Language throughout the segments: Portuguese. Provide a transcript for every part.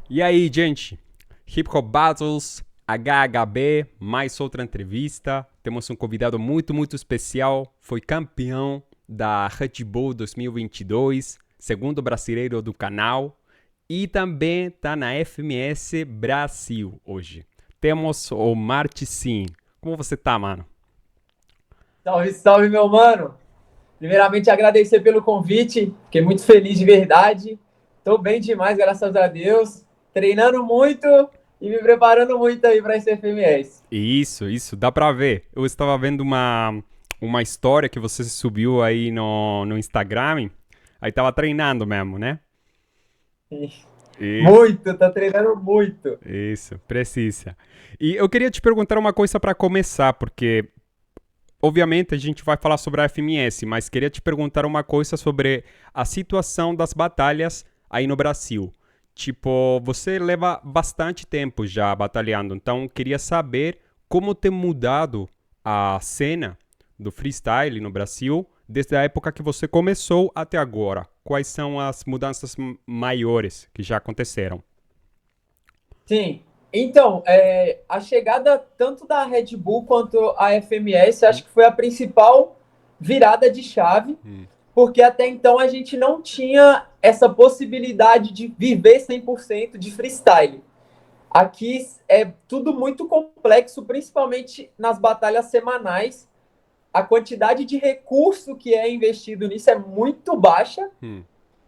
E aí, gente? Hip Hop Battles, HHB, mais outra entrevista. Temos um convidado muito especial. Foi campeão da Red Bull 2022, segundo brasileiro do canal. E também está na FMS Brasil hoje. Temos o Marticin. Como você tá, mano? Salve, salve, meu mano. Primeiramente, agradecer pelo convite. Fiquei muito feliz de verdade. Tô bem demais, graças a Deus. Treinando muito e me preparando muito aí para esse FMS. Isso, dá pra ver. Eu estava vendo uma história que você subiu aí no Instagram. Aí tava treinando mesmo, né? Isso, Muito, tô treinando muito. isso, precisa. E eu queria te perguntar uma coisa para começar, porque obviamente a gente vai falar sobre a FMS, mas queria te perguntar uma coisa sobre a situação das batalhas aí no Brasil. Tipo, você leva bastante tempo já batalhando, então queria saber como tem mudado a cena do freestyle no Brasil desde a época que você começou até agora. Quais são as mudanças maiores que já aconteceram? Sim. Então, a chegada tanto da Red Bull quanto a FMS, acho que foi a principal virada de chave, porque até então a gente não tinha essa possibilidade de viver 100% de freestyle. Aqui é tudo muito complexo, principalmente nas batalhas semanais. A quantidade de recurso que é investido nisso é muito baixa. Hum,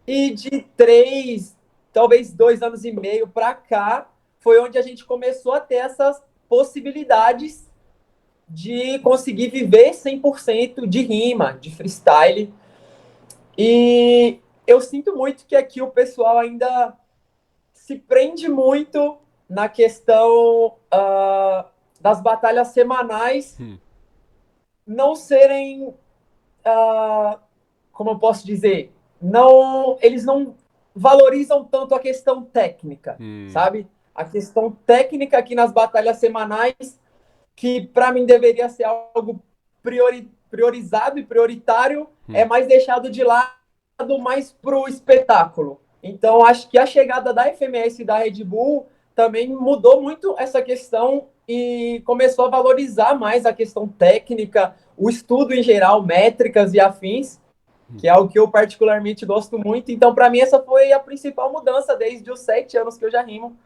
E de 3, talvez 2 anos e meio para cá, foi onde a gente começou a ter essas possibilidades de conseguir viver 100% de rima, de freestyle. E eu sinto muito que aqui o pessoal ainda se prende muito na questão das batalhas semanais hum, não serem, como eu posso dizer, não, eles não valorizam tanto a questão técnica, hum, sabe? A questão técnica aqui nas batalhas semanais, que para mim deveria ser algo priorizado e prioritário, é hum. mais deixado de lado mais pro espetáculo. Então, acho que a chegada da FMS e da Red Bull também mudou muito essa questão e começou a valorizar mais a questão técnica, o estudo em geral, métricas e afins, que é algo que eu particularmente gosto muito. Então, para mim, essa foi a principal mudança desde os 7 anos que eu já rimo.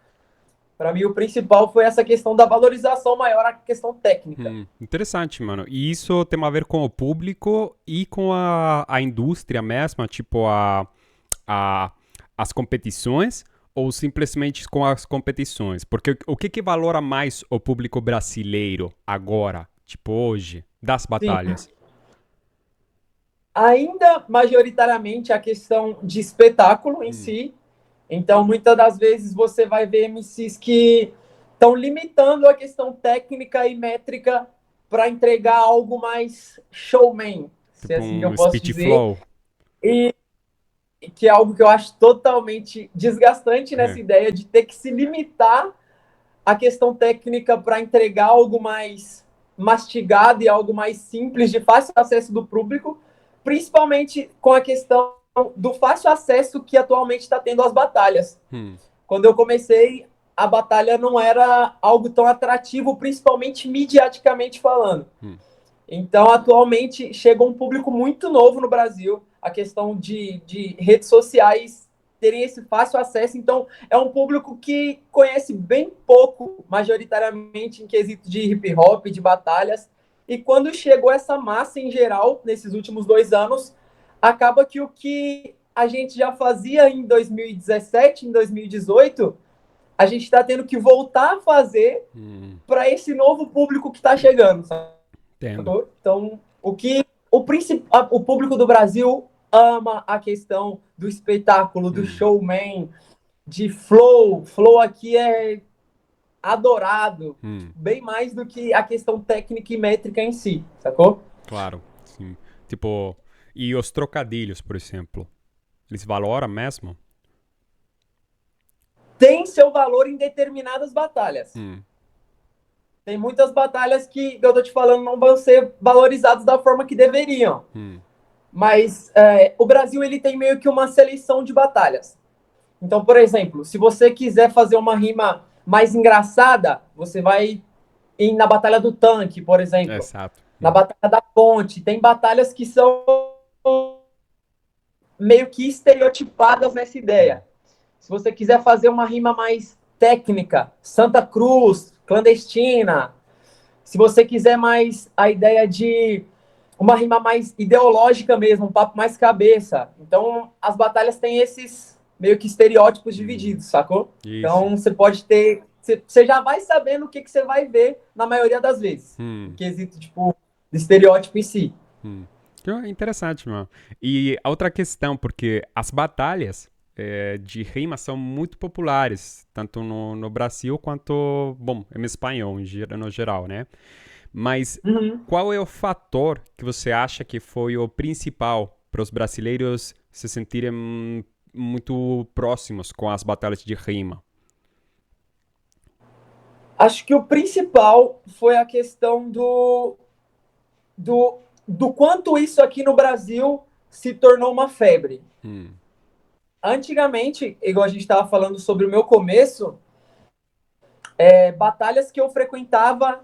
Para mim, o principal foi essa questão da valorização maior à questão técnica. Interessante, mano. E isso tem a ver com o público e com a indústria mesma, tipo a, as competições, ou simplesmente com as competições? Porque o que valora mais o público brasileiro agora, tipo hoje, das Sim, batalhas? ainda majoritariamente a questão de espetáculo em Hum, si. Então, muitas das vezes você vai ver MCs que estão limitando a questão técnica e métrica para entregar algo mais showman, se é tipo assim que eu um posso speed dizer, flow. e que é algo que eu acho totalmente desgastante nessa ideia de ter que se limitar à questão técnica para entregar algo mais mastigado e algo mais simples, de fácil acesso do público, principalmente com a questão do fácil acesso que atualmente está tendo às batalhas. Hum, Quando eu comecei, a batalha não era algo tão atrativo, principalmente mediaticamente falando. hum, Então, atualmente, chega um público muito novo no Brasil, a questão de redes sociais terem esse fácil acesso. Então, é um público que conhece bem pouco, majoritariamente em quesito de hip hop, de batalhas. E quando chegou essa massa em geral, nesses últimos 2 anos, acaba que o que a gente já fazia em 2017, em 2018, a gente está tendo que voltar a fazer hum, para esse novo público que está chegando, sabe? entendo. Então, o público do Brasil ama a questão do espetáculo, do Hum, showman, de flow. Flow aqui é adorado, hum, bem mais do que a questão técnica e métrica em si, sacou? claro, sim. Tipo, e os trocadilhos, por exemplo, eles valoram mesmo? Tem seu valor em determinadas batalhas. Hum, Tem muitas batalhas que eu tô te falando não vão ser valorizadas da forma que deveriam. hum, Mas o Brasil ele tem meio que uma seleção de batalhas. Então, por exemplo, se você quiser fazer uma rima mais engraçada, você vai ir na Batalha do Tanque, por exemplo, Exato. na Batalha da Ponte. Tem batalhas que são meio que estereotipadas nessa ideia. Se você quiser fazer uma rima mais técnica, Santa Cruz, clandestina. Se você quiser mais a ideia de uma rima mais ideológica mesmo, um papo mais cabeça. Então, as batalhas têm esses meio que estereótipos divididos, sacou? Isso. Então, você pode ter... Você já vai sabendo o que você vai ver na maioria das vezes. Em quesito, tipo, de estereótipo em si. Que interessante, mano. E a outra questão, porque as batalhas de rima são muito populares, tanto no Brasil quanto, bom, em espanhol, no geral, né? Mas Uhum. qual é o fator que você acha que foi o principal para os brasileiros se sentirem muito próximos com as batalhas de rima? Acho que o principal foi a questão do quanto isso aqui no Brasil se tornou uma febre. Antigamente, igual a gente estava falando sobre o meu começo, batalhas que eu frequentava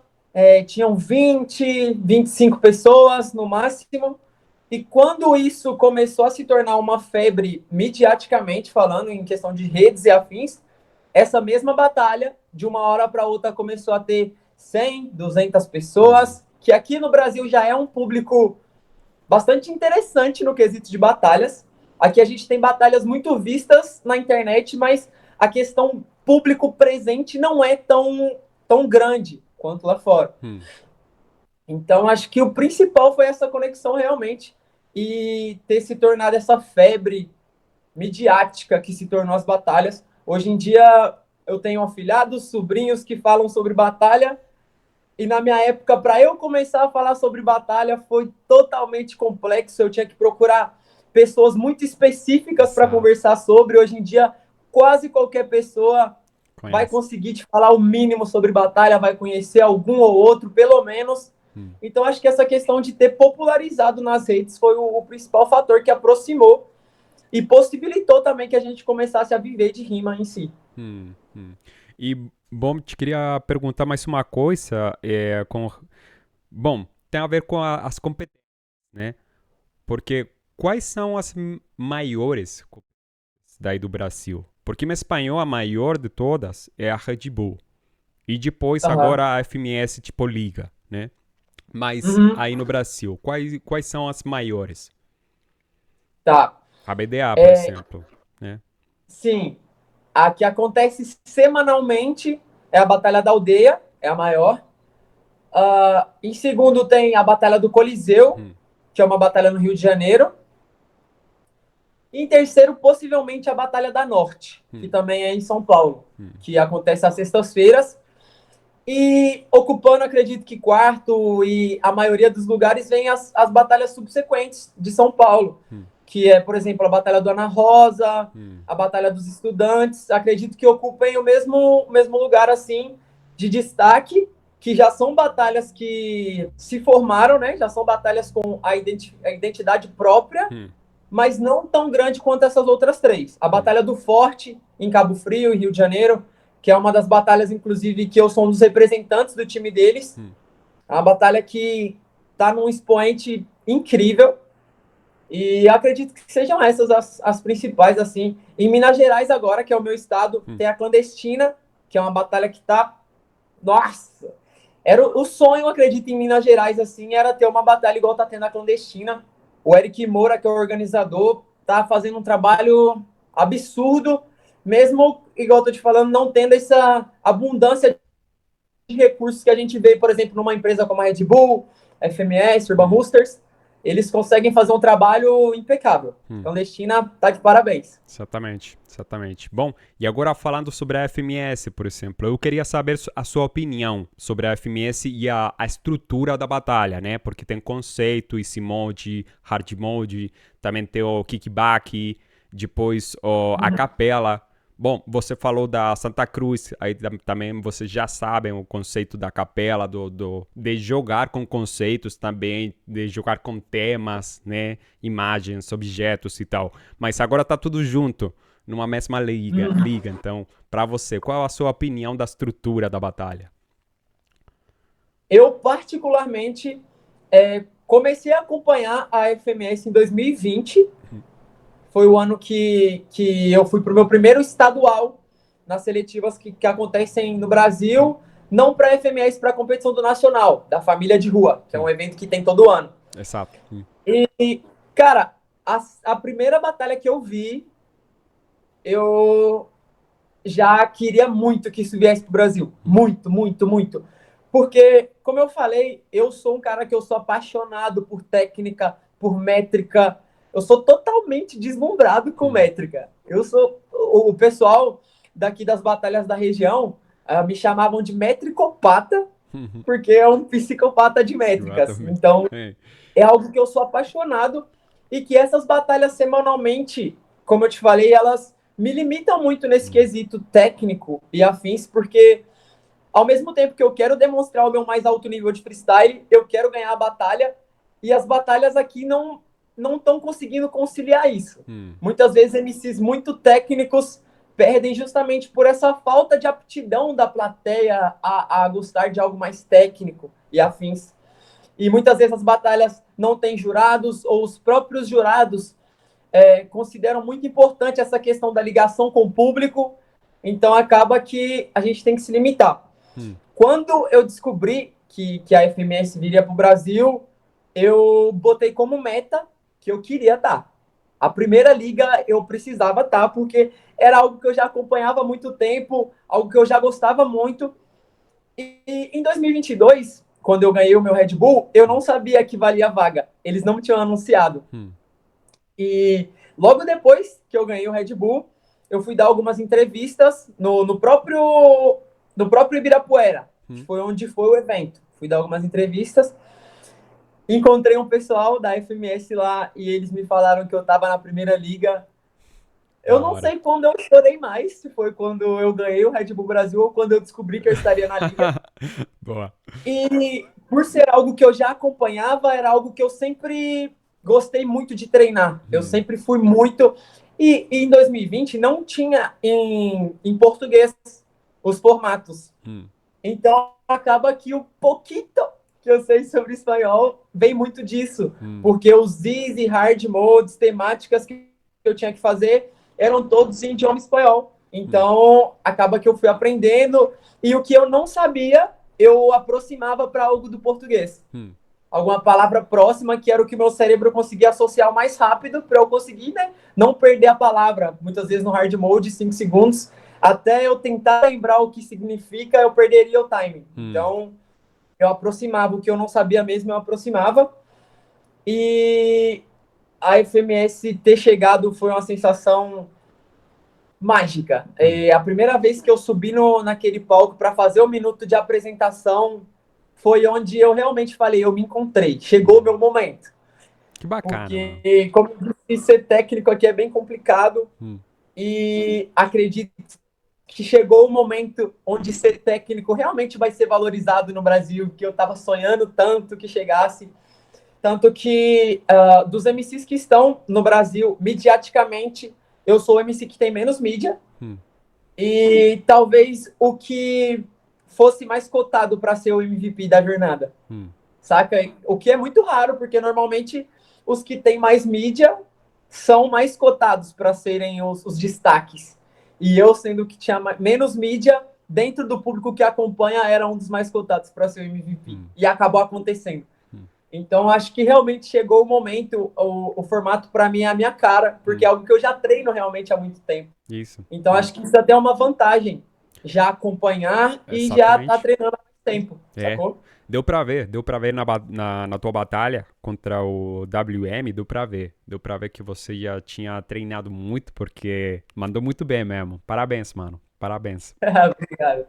tinham 20, 25 pessoas no máximo. E quando isso começou a se tornar uma febre, midiaticamente falando, em questão de redes e afins, essa mesma batalha, de uma hora para outra, começou a ter 100, 200 pessoas, que aqui no Brasil já é um público bastante interessante no quesito de batalhas. Aqui a gente tem batalhas muito vistas na internet, mas a questão público presente não é tão grande quanto lá fora. Então, acho que o principal foi essa conexão realmente e ter se tornado essa febre midiática que se tornou as batalhas. Hoje em dia, eu tenho afilhados, sobrinhos que falam sobre batalha. E na minha época, para eu começar a falar sobre batalha, foi totalmente complexo. Eu tinha que procurar pessoas muito específicas para Exato. conversar sobre. Hoje em dia, quase qualquer pessoa vai Conhece. conseguir te falar o mínimo sobre batalha, vai conhecer algum ou outro, pelo menos. Então, acho que essa questão de ter popularizado nas redes foi o principal fator que aproximou e possibilitou também que a gente começasse a viver de rima em si. E, bom, te queria perguntar mais uma coisa, bom, tem a ver com as competências, né? Porque quais são as maiores competências daí do Brasil? Porque em espanhol a maior de todas é a Red Bull. E depois Uhum. agora a FMS tipo liga, né? Mas Uhum. aí no Brasil, quais são as maiores? Tá. A BDA, por exemplo, né? Sim. A que acontece semanalmente é a Batalha da Aldeia, é a maior. Em segundo tem a Batalha do Coliseu, que é uma batalha no Rio de Janeiro. E em terceiro, possivelmente, a Batalha da Norte, que também é em São Paulo, que acontece às sextas-feiras. E ocupando, acredito que quarto e a maioria dos lugares vem as batalhas subsequentes de São Paulo, que é, por exemplo, a Batalha do Ana Rosa, a Batalha dos Estudantes. Acredito que ocupem o mesmo lugar, assim, de destaque, que já são batalhas que se formaram, né? Já são batalhas com a identidade própria, mas não tão grande quanto essas outras três. A Batalha do Forte, em Cabo Frio, em Rio de Janeiro, que é uma das batalhas, inclusive, que eu sou um dos representantes do time deles. É uma batalha que está num expoente incrível. E acredito que sejam essas as principais, assim. Em Minas Gerais, agora, que é o meu estado, tem a Clandestina, que é uma batalha que tá. Nossa! Era o sonho, acredito, em Minas Gerais, assim, era ter uma batalha igual tá tendo a Clandestina. O Eric Moura, que é o organizador, tá fazendo um trabalho absurdo, mesmo, igual eu tô te falando, não tendo essa abundância de recursos que a gente vê, por exemplo, numa empresa como a Red Bull, FMS, Urban Roosters, eles conseguem fazer um trabalho impecável. Clandestina tá de parabéns. Exatamente, exatamente. Bom, e agora falando sobre a FMS, por exemplo, eu queria saber a sua opinião sobre a FMS e a estrutura da batalha, né? Porque tem conceito, easy mode, hard mode, também tem o kickback, depois a capela. Bom, você falou da Santa Cruz, aí também vocês já sabem o conceito da capela, de jogar com conceitos também, de jogar com temas, né? Imagens, objetos e tal. Mas agora tá tudo junto, numa mesma liga. Então, para você, qual a sua opinião da estrutura da batalha? Eu, particularmente, comecei a acompanhar a FMS em 2020. Foi o ano que eu fui para o meu primeiro estadual nas seletivas que acontecem no Brasil, não para a FMS, para a competição do Nacional, da Família de Rua, que é um evento que tem todo ano. Exato. E, cara, a primeira batalha que eu vi, eu já queria muito que isso viesse para o Brasil. Muito, muito, muito. Porque, como eu falei, eu sou um cara que eu sou apaixonado por técnica, por métrica. Eu sou totalmente deslumbrado com métrica. Eu sou... O pessoal daqui das batalhas da região me chamavam de metricopata, porque é um psicopata de métricas. Então, é algo que eu sou apaixonado e que essas batalhas semanalmente, como eu te falei, elas me limitam muito nesse quesito técnico e afins, porque ao mesmo tempo que eu quero demonstrar o meu mais alto nível de freestyle, eu quero ganhar a batalha, e as batalhas aqui não estão conseguindo conciliar isso. Muitas vezes MCs muito técnicos perdem justamente por essa falta de aptidão da plateia a gostar de algo mais técnico e afins. E muitas vezes as batalhas não têm jurados, ou os próprios jurados consideram muito importante essa questão da ligação com o público, então acaba que a gente tem que se limitar. Quando eu descobri que a FMS viria para o Brasil, eu botei como meta que eu queria estar. A primeira liga eu precisava estar, porque era algo que eu já acompanhava há muito tempo, algo que eu já gostava muito. E em 2022, quando eu ganhei o meu Red Bull, eu não sabia que valia a vaga. Eles não tinham anunciado. E logo depois que eu ganhei o Red Bull, eu fui dar algumas entrevistas no próprio Ibirapuera, que foi onde foi o evento. Fui dar algumas entrevistas, encontrei um pessoal da FMS lá e eles me falaram que eu estava na primeira liga. Eu não sei quando eu chorei mais, se foi quando eu ganhei o Red Bull Brasil ou quando eu descobri que eu estaria na liga. Boa. E por ser algo que eu já acompanhava, era algo que eu sempre gostei muito de treinar. Eu sempre fui muito... E em 2020 não tinha em português os formatos. Então acaba que o pouquinho que eu sei sobre espanhol vem muito disso. Porque os easy, hard modes, temáticas que eu tinha que fazer eram todos em idioma espanhol. Então acaba que eu fui aprendendo. E o que eu não sabia, eu aproximava para algo do português. Alguma palavra próxima, que era o que meu cérebro conseguia associar o mais rápido para eu conseguir, né, não perder a palavra. Muitas vezes no hard mode, 5 segundos, até eu tentar lembrar o que significa, eu perderia o timing. Então, eu aproximava o que eu não sabia mesmo, eu aproximava. E a FMS ter chegado foi uma sensação mágica. A primeira vez que eu subi naquele palco para fazer o minuto de apresentação foi onde eu realmente falei, eu me encontrei, chegou o meu momento. Que bacana. Porque, como eu disse, ser técnico aqui é bem complicado. E acredito que chegou o momento onde ser técnico realmente vai ser valorizado no Brasil, que eu estava sonhando tanto que chegasse. Tanto que dos MCs que estão no Brasil, midiaticamente, eu sou o MC que tem menos mídia. E talvez o que fosse mais cotado para ser o MVP da jornada. Saca? O que é muito raro, porque normalmente os que têm mais mídia são mais cotados para serem os destaques. E eu, sendo que tinha menos mídia, dentro do público que acompanha, era um dos mais cotados para ser o MVP. E acabou acontecendo. Então, acho que realmente chegou o momento, o formato para mim é a minha cara, porque é algo que eu já treino realmente há muito tempo. Isso. Então, acho que isso até é uma vantagem, já acompanhar e já tá treinando há muito tempo, sacou? Deu pra ver na tua batalha contra o WM, deu pra ver que você já tinha treinado muito, porque mandou muito bem mesmo. Parabéns, mano. Parabéns. Obrigado.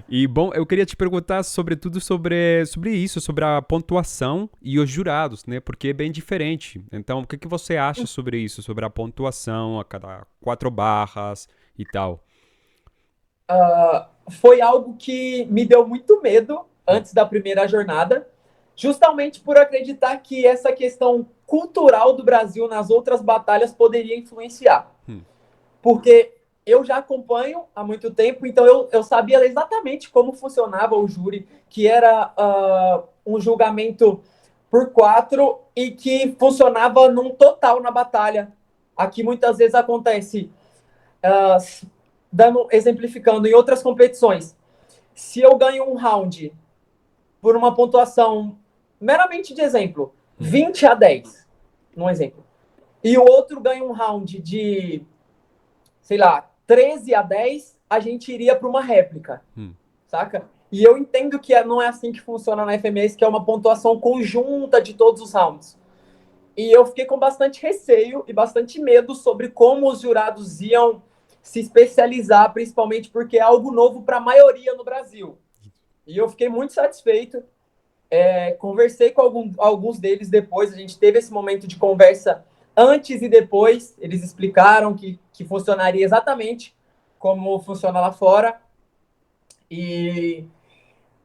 E, bom, eu queria te perguntar sobretudo sobre isso, sobre a pontuação e os jurados, né? Porque é bem diferente. Então, o que você acha sobre isso? Sobre a pontuação, a cada 4 barras e tal? Foi algo que me deu muito medo antes da primeira jornada, justamente por acreditar que essa questão cultural do Brasil nas outras batalhas poderia influenciar. porque eu já acompanho há muito tempo, então eu sabia exatamente como funcionava o júri, que era um julgamento por 4 e que funcionava num total na batalha. Aqui muitas vezes acontece, exemplificando em outras competições, se eu ganho um round por uma pontuação meramente de exemplo, 20-10, num exemplo, e o outro ganha um round de, sei lá, 13-10, a gente iria para uma réplica, saca? E eu entendo que não é assim que funciona na FMS, que é uma pontuação conjunta de todos os rounds. E eu fiquei com bastante receio e bastante medo sobre como os jurados iam se especializar, principalmente porque é algo novo para a maioria no Brasil. E eu fiquei muito satisfeito. Conversei com alguns deles depois, a gente teve esse momento de conversa antes e depois. Eles explicaram que funcionaria exatamente como funciona lá fora. E,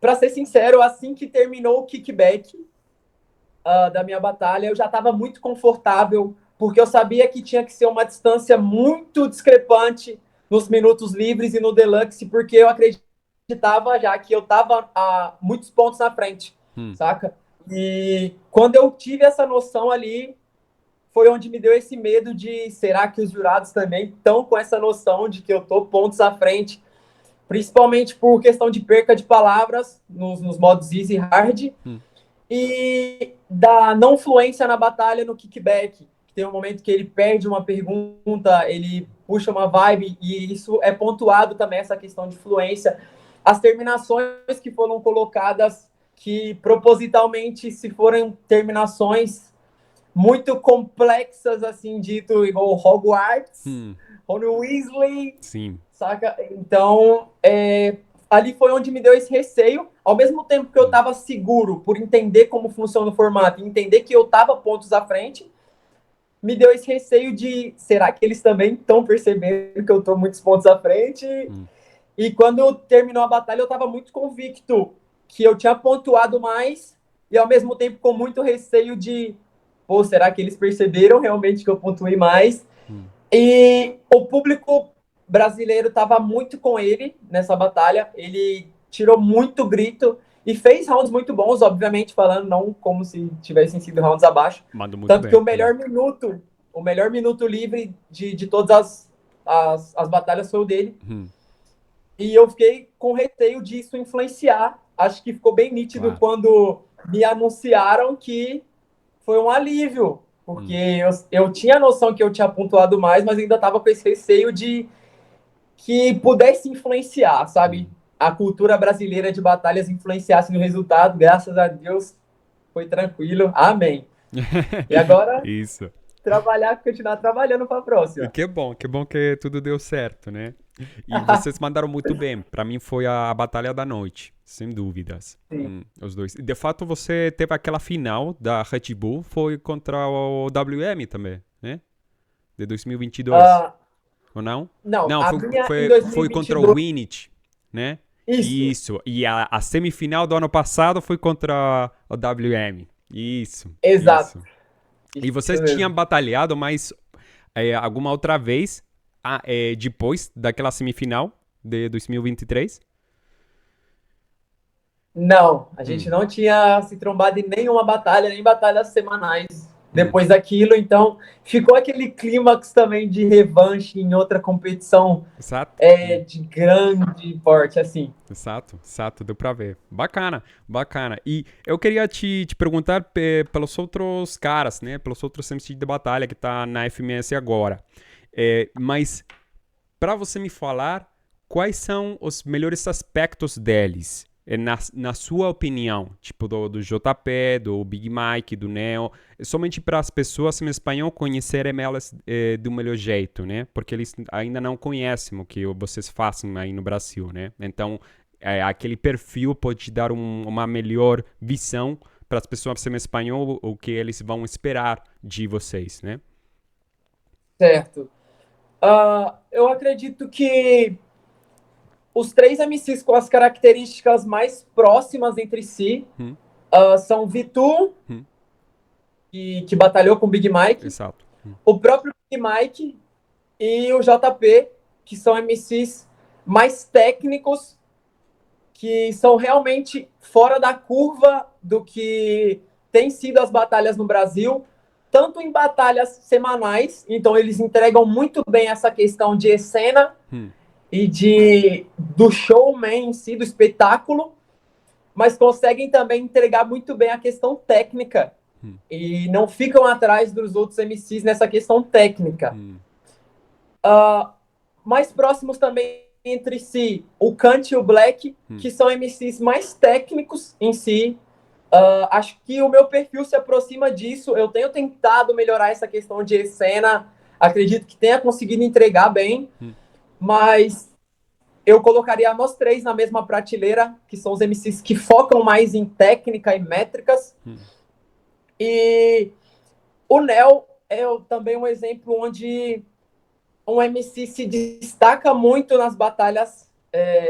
para ser sincero, assim que terminou o kickback da minha batalha, eu já estava muito confortável, porque eu sabia que tinha que ser uma distância muito discrepante nos minutos livres e no deluxe, porque eu acreditava já que eu estava a muitos pontos na frente, saca? E quando eu tive essa noção ali, foi onde me deu esse medo de, será que os jurados também estão com essa noção de que eu tô pontos à frente, principalmente por questão de perca de palavras nos modos easy e hard, e da não fluência na batalha no kickback. Tem um momento que ele perde uma pergunta, ele puxa uma vibe, e isso é pontuado também, essa questão de fluência. As terminações que foram colocadas, que propositalmente, se forem terminações muito complexas, assim, dito, igual Hogwarts, Ron Weasley, Sim. saca? Então, ali foi onde me deu esse receio, ao mesmo tempo que eu estava seguro por entender como funciona o formato, entender que eu estava pontos à frente, me deu esse receio de, será que eles também estão percebendo que eu estou muitos pontos à frente? E quando terminou a batalha, eu estava muito convicto que eu tinha pontuado mais e, ao mesmo tempo, com muito receio de, pô, será que eles perceberam realmente que eu pontuei mais? E o público brasileiro estava muito com ele nessa batalha. Ele tirou muito grito e fez rounds muito bons, obviamente, falando não como se tivessem sido rounds abaixo. Mandou muito Tanto bem. que o melhor minuto livre de todas as batalhas foi o dele. E eu fiquei com receio disso influenciar. Acho que ficou bem nítido quando me anunciaram que foi um alívio, porque eu tinha a noção que eu tinha pontuado mais, mas ainda estava com esse receio de que pudesse influenciar, sabe? A cultura brasileira de batalhas influenciasse no resultado. Graças a Deus, foi tranquilo. Amém. E agora, Isso. continuar trabalhando para a próxima. Que bom que tudo deu certo, né? E vocês mandaram muito bem. Para mim foi a batalha da noite, sem dúvidas. Os dois. De fato, você teve aquela final da Red Bull, foi contra o WM também, né? De 2022. Ou não? Não, Não, a minha em 2022... foi contra o Winit, né? Isso. E a semifinal do ano passado foi contra o WM. Isso. Exato. Isso. E vocês tinham batalhado mais alguma outra vez depois daquela semifinal de 2023? Não, a gente não tinha se trombado em nenhuma batalha, nem batalhas semanais depois daquilo, então ficou aquele clímax também de revanche em outra competição. Exato. De grande porte, assim. Exato, deu pra ver. Bacana. E eu queria te perguntar pelos outros caras, né? Pelos outros MC de batalha que tá na FMS agora. Mas, pra você me falar, quais são os melhores aspectos deles? Na sua opinião, tipo do JP, do Big Mike, do Neo, somente para as pessoas em espanhol conhecerem elas do melhor jeito, né? Porque eles ainda não conhecem o que vocês fazem aí no Brasil, né? Então, aquele perfil pode dar uma melhor visão para as pessoas em espanhol, o que eles vão esperar de vocês, né? Certo. Eu acredito que os 3 MCs com as características mais próximas entre si são Vitu, que batalhou com o Big Mike, Exato. o próprio Big Mike e o JP, que são MCs mais técnicos, que são realmente fora da curva do que tem sido as batalhas no Brasil, tanto em batalhas semanais, então eles entregam muito bem essa questão de cena e do showman em si, do espetáculo, mas conseguem também entregar muito bem a questão técnica e não ficam atrás dos outros MCs nessa questão técnica. Mais próximos também entre si, o Kant e o Black, que são MCs mais técnicos em si. Acho que o meu perfil se aproxima disso. Eu tenho tentado melhorar essa questão de cena. Acredito que tenha conseguido entregar bem, mas eu colocaria nós três na mesma prateleira, que são os MCs que focam mais em técnica e métricas. E o Nel é também um exemplo onde um MC se destaca muito nas batalhas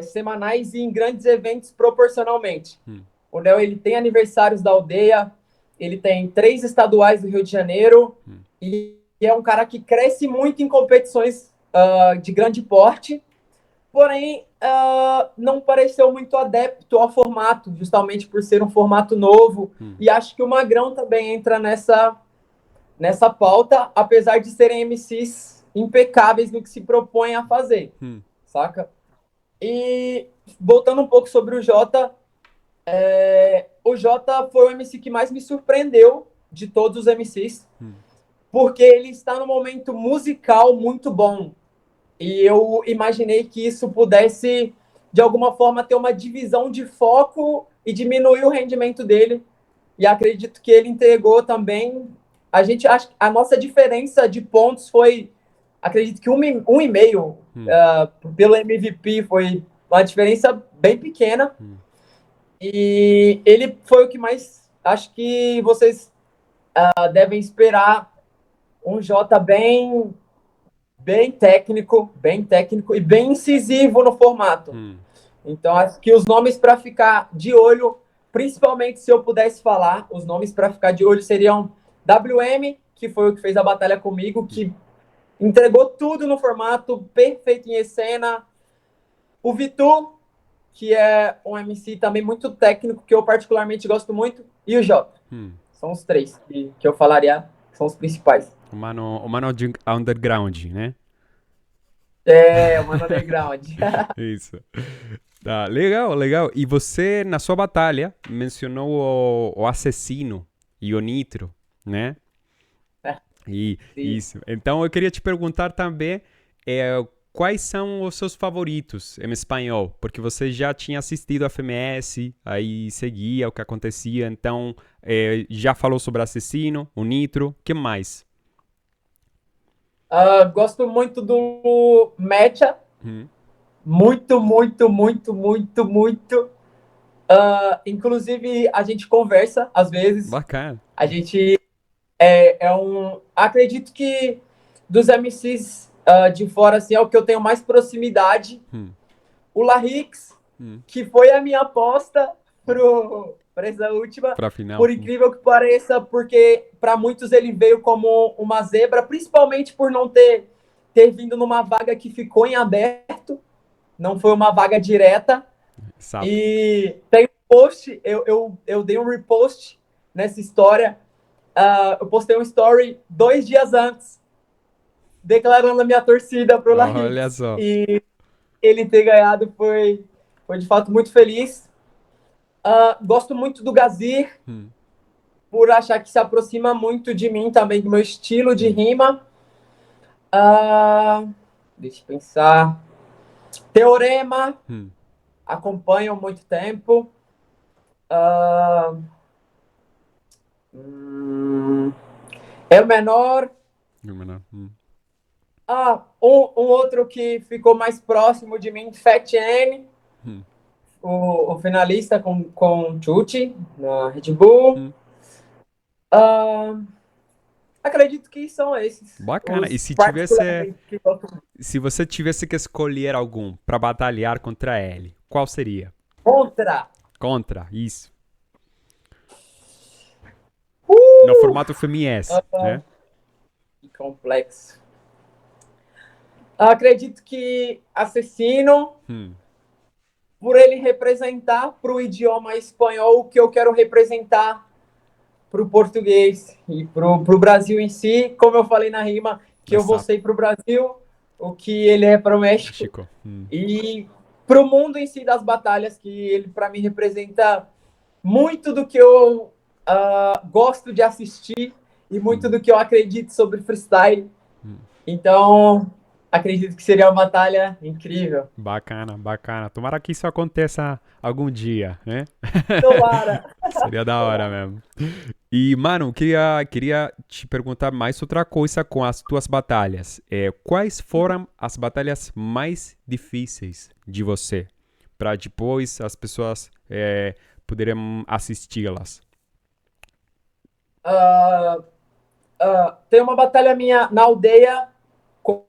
semanais e em grandes eventos proporcionalmente. O Nel, ele tem aniversários da aldeia, ele tem 3 estaduais do Rio de Janeiro e é um cara que cresce muito em competições de grande porte, porém não pareceu muito adepto ao formato, justamente por ser um formato novo. E acho que o Magrão também entra nessa pauta, apesar de serem MCs impecáveis no que se propõem a fazer, saca? E voltando um pouco sobre o Jota foi o MC que mais me surpreendeu de todos os MCs, porque ele está num momento musical muito bom. E eu imaginei que isso pudesse, de alguma forma, ter uma divisão de foco e diminuir o rendimento dele. E acredito que ele entregou também. A nossa diferença de pontos foi, acredito que 1,5 pelo MVP, foi uma diferença bem pequena. E ele foi o que mais, acho que vocês devem esperar um Jota bem técnico e bem incisivo no formato. Então, acho que os nomes para ficar de olho, principalmente se eu pudesse falar, os nomes para ficar de olho seriam WM, que foi o que fez a batalha comigo, que entregou tudo no formato, perfeito em cena. O Vitu, que é um MC também muito técnico, que eu particularmente gosto muito. E o Jota. São os 3 que eu falaria, são os principais. O Mano Underground, né? O Mano Underground. Isso. Tá, legal, legal. E você, na sua batalha, mencionou o Assassino e o Nitro, né? E isso. Então eu queria te perguntar também quais são os seus favoritos em espanhol, porque você já tinha assistido a FMS, aí seguia o que acontecia, então já falou sobre Assassino, o Nitro, que mais? Gosto muito do Mecha. Muito, muito, muito, muito, muito. Inclusive, a gente conversa às vezes. Bacana. A gente acredito que dos MCs de fora, assim, é o que eu tenho mais proximidade. O Larix, que foi a minha aposta para essa última. Pra final. Por incrível que pareça, porque para muitos ele veio como uma zebra, principalmente por não ter vindo numa vaga que ficou em aberto. Não foi uma vaga direta. Exato. E tem um post, eu dei um repost nessa história. Eu postei um story 2 dias antes, declarando a minha torcida pro Larix. Olha só. E ele ter ganhado foi de fato muito feliz. Gosto muito do Gazir, por achar que se aproxima muito de mim também, do meu estilo de rima. Deixa eu pensar. Teorema, acompanho há muito tempo. É o menor. Um outro que ficou mais próximo de mim, Fat N, o finalista com Chuchi na Red Bull. Acredito que são esses. Bacana. E se você tivesse que escolher algum para batalhar contra ele, qual seria? Contra, isso. No formato FMS, né? Que complexo. Acredito que Assassino, Hum, por ele representar para o idioma espanhol o que eu quero representar para o português e para o Brasil em si, como eu falei na rima, que eu vou exato. ser para o Brasil, o que ele é para o México, México. e para o mundo em si das batalhas, que ele para mim representa muito do que eu gosto de assistir e muito Hum, do que eu acredito sobre freestyle. hum. Então, acredito que seria uma batalha incrível. Bacana, bacana. Tomara que isso aconteça algum dia, né? Tomara. Seria da hora mesmo. E, mano, queria te perguntar mais outra coisa com as tuas batalhas. Quais foram as batalhas mais difíceis de você? Para depois as pessoas poderem assisti-las. Uh, tem uma batalha minha na aldeia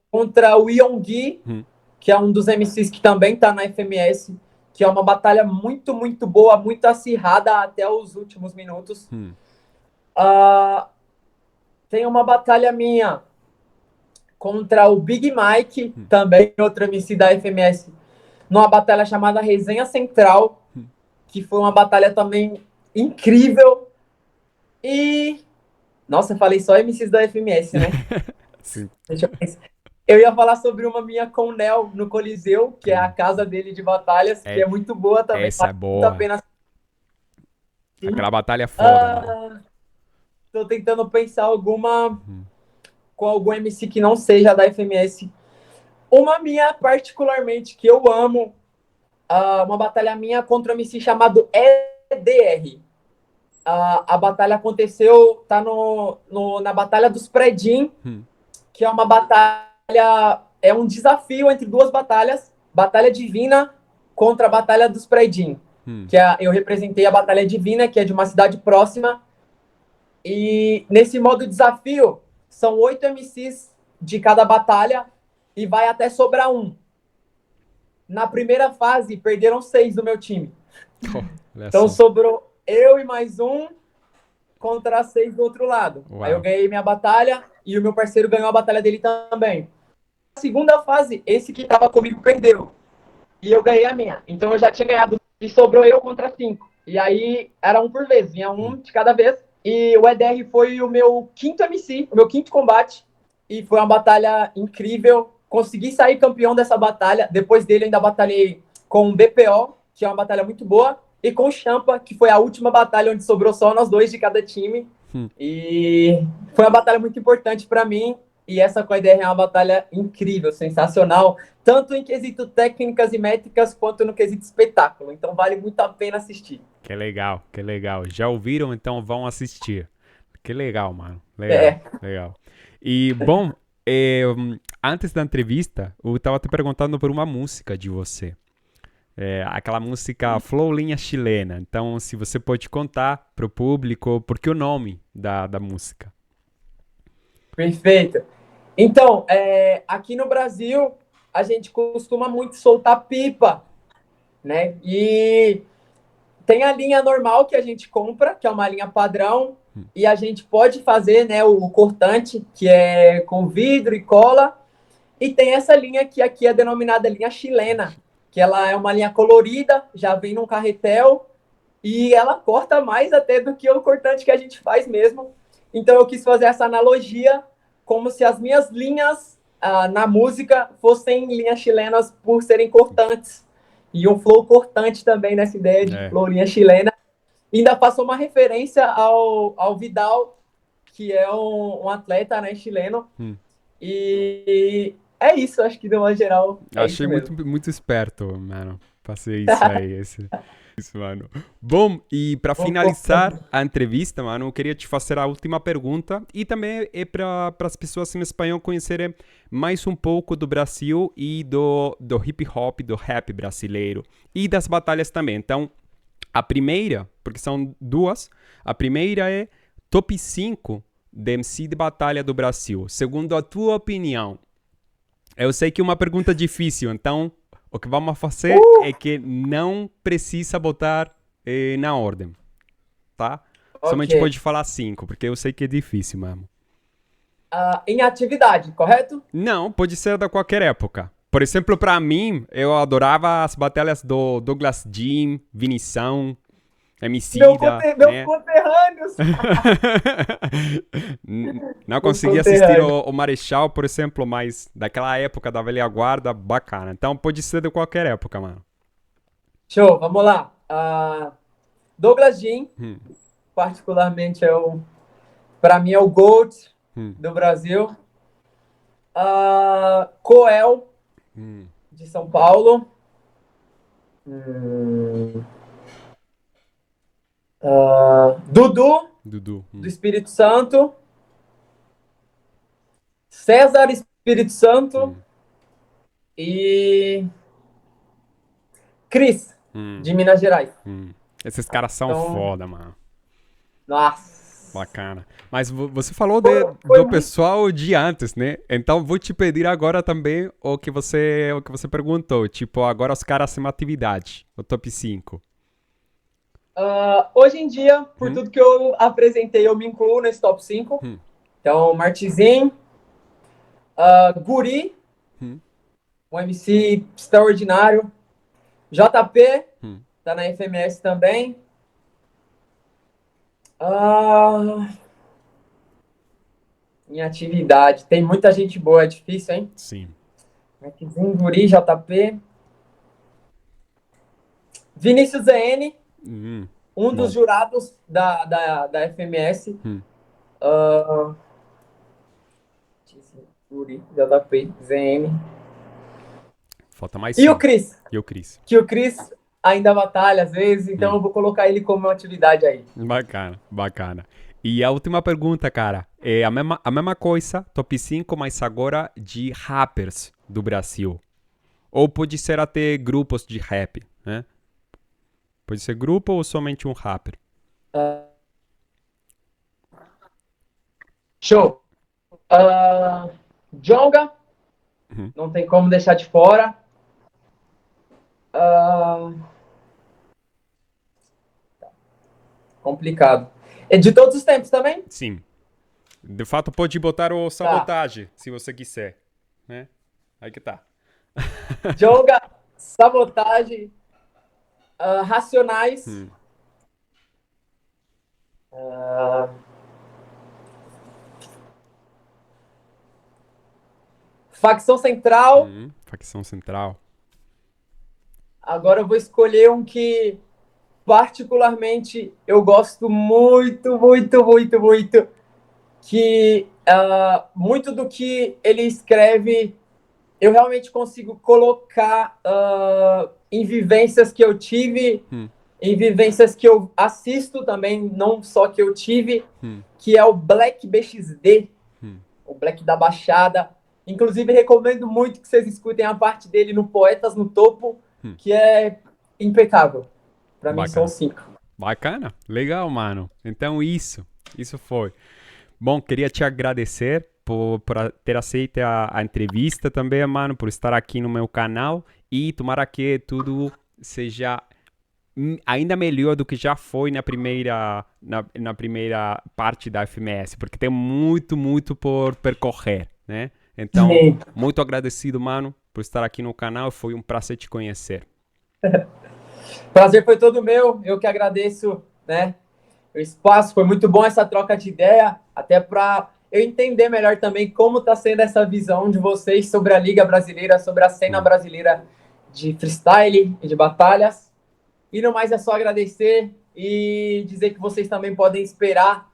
contra o Yonggi, Hum, que é um dos MCs que também está na FMS, que é uma batalha muito, muito boa, muito acirrada até os últimos minutos. hum, Uh, tem uma batalha minha contra o Big Mike, hum, também outro MC da FMS, numa batalha chamada Resenha Central, hum. que foi uma batalha também incrível. E. Nossa, eu falei só MCs da FMS, né? Sim, Deixa eu pensar. Eu ia falar sobre uma minha com o Nel no Coliseu, que é a com... casa dele de batalhas, que é, é muito boa também, essa vale é muito a boa. pena assistir. Aquela batalha é foda, mano. Ah, tô tentando pensar alguma Hum, com algum MC que não seja da FMS. Uma minha, particularmente, que eu amo, uma batalha minha contra um MC chamado EDR. A batalha aconteceu, tá na Batalha dos Predim, hum, que é uma batalha, é um desafio entre duas batalhas, Batalha Divina contra a Batalha dos Predim, hum. eu representei a Batalha Divina, que é de uma cidade próxima, e nesse modo desafio, são 8 MCs de cada batalha, e vai até sobrar um. Na primeira fase, perderam 6 do meu time. Oh, olha Então só. sobrou eu e mais um contra 6 do outro lado. Aí eu Uau. ganhei minha batalha e o meu parceiro ganhou a batalha dele também. Na segunda fase, esse que estava comigo perdeu. E eu ganhei a minha. Então eu já tinha ganhado e sobrou eu contra 5. E aí era um por vez, vinha um Hum. de cada vez. E o EDR foi o meu quinto MC, o meu quinto combate. E foi uma batalha incrível. Consegui sair campeão dessa batalha. Depois dele, ainda batalhei com o BPO, que é uma batalha muito boa. E com o Champa, que foi a última batalha onde sobrou só nós dois de cada time. Hum. E foi uma batalha muito importante para mim. E essa com a EDR é uma batalha incrível, sensacional, tanto em quesito técnicas e métricas, quanto no quesito espetáculo. Então vale muito a pena assistir. Que legal, que legal. Já ouviram, então vão assistir. Que legal, mano. Legal, É. legal. E, bom, antes da entrevista, eu tava te perguntando por uma música de você. Aquela música Flow Linha Chilena. Então, se você pode contar pro público, por que o nome da música? Perfeito. Então, aqui no Brasil, a gente costuma muito soltar pipa, né? E tem a linha normal que a gente compra, que é uma linha padrão, Hum, e a gente pode fazer, né, o cortante, que é com vidro e cola. E tem essa linha que aqui é denominada linha chilena, que ela é uma linha colorida, já vem num carretel, e ela corta mais até do que o cortante que a gente faz mesmo. Então eu quis fazer essa analogia como se as minhas linhas na música fossem linhas chilenas por serem cortantes. E um flow cortante também nessa ideia de é. flow linha chilena. E ainda passou uma referência ao Vidal, que é um atleta, né, chileno. Hum. E é isso, acho que de uma geral é Achei isso muito, mesmo. muito esperto, mano. Passei isso aí, isso, mano. Bom, e para finalizar a entrevista, mano, eu queria te fazer a última pergunta e também é para as pessoas em espanhol conhecerem mais um pouco do Brasil e do hip hop, do rap brasileiro e das batalhas também. Então, a primeira, porque são duas, a primeira é top 5 de MC de batalha do Brasil. Segundo a tua opinião, eu sei que é uma pergunta difícil, então o que vamos fazer é que não precisa botar na ordem, tá? Ok. Somente pode falar 5, porque eu sei que é difícil mesmo. em atividade, correto? Não, pode ser de qualquer época. Por exemplo, para mim, eu adorava as batalhas do Douglas Jim, Vinição, Emicida, Meus né? conterrâneos. Não Meus consegui assistir conterrâneos. o Marechal, por exemplo, mas daquela época da velha guarda, bacana. Então pode ser de qualquer época, mano. Show, vamos lá. Douglas Jean, Hum, particularmente, para mim, é o GOAT hum, do Brasil. Coel, hum, de São Paulo. Hum, Dudu, Dudu. do Espírito Santo. César Espírito Santo. Hum, E Cris, hum, de Minas Gerais. hum. Esses caras são Então, foda, mano. nossa. Bacana. Mas você falou Foi do muito. pessoal de antes, né? Então vou te pedir agora também o que você perguntou. Tipo, agora os caras têm uma atividade. O top 5. Hoje em dia, por Hum, tudo que eu apresentei, eu me incluo nesse top 5. hum, Então, Martizin, Guri, hum, um MC extraordinário. JP, hum. tá na FMS também. Ah, em atividade. Tem muita gente boa, é difícil, hein? Sim. Martizin, Guri, JP. Vinícius ZN, Hum, um dos bom. jurados da FMS. Hum. Guri, JP, ZN. Falta mais E o 5. Cris, E o Cris. que o Cris ainda batalha às vezes, então Hum. eu vou colocar ele como uma atividade aí. Bacana, bacana. E a última pergunta, cara. É a mesma coisa, top 5, mas agora de rappers do Brasil. Ou pode ser até grupos de rap, né? Pode ser grupo ou somente um rapper. Show. Jonga, Uhum. não tem como deixar de fora. Complicado. É de todos os tempos também? Sim. De fato, pode botar o Tá. sabotagem, se você quiser, né? Aí que tá. Jonga, Sabotagem, Racionais, Hum. Facção Central. Facção Central. Agora eu vou escolher um que particularmente eu gosto muito, muito, muito, muito, que muito do que ele escreve eu realmente consigo colocar em vivências que eu tive, Hum. em vivências que eu assisto também, não só que eu tive, Hum. que é o Black BXD, Hum. o Black da Baixada. Inclusive, recomendo muito que vocês escutem a parte dele no Poetas no Topo, Hum. que é impecável. Para mim, são Bacana. os 5. Bacana. Legal, mano. Então, isso foi. Bom, queria te agradecer por ter aceito a entrevista também, mano, por estar aqui no meu canal e tomara que tudo seja ainda melhor do que já foi na primeira parte da FMS, porque tem muito, muito por percorrer, né? Então, Sim. muito agradecido, mano, por estar aqui no canal. Foi um prazer te conhecer. Prazer foi todo meu. Eu que agradeço, né? O espaço foi muito bom essa troca de ideia, até para eu entender melhor também como está sendo essa visão de vocês sobre a Liga Brasileira, sobre a cena Hum. brasileira de freestyle e de batalhas. E no mais é só agradecer e dizer que vocês também podem esperar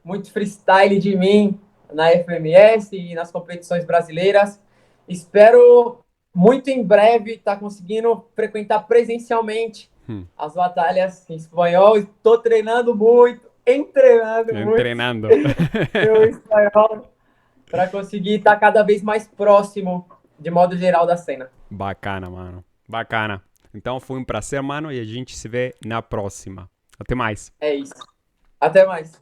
muito freestyle de mim na FMS e nas competições brasileiras. Espero muito em breve estar conseguindo frequentar presencialmente Hum. as batalhas em espanhol. Estou treinando muito, treinando muito Treinando. meu espanhol para conseguir estar cada vez mais próximo, de modo geral, da cena. Bacana, mano. Bacana. Então foi um prazer, mano, e a gente se vê na próxima. Até mais. É isso. Até mais.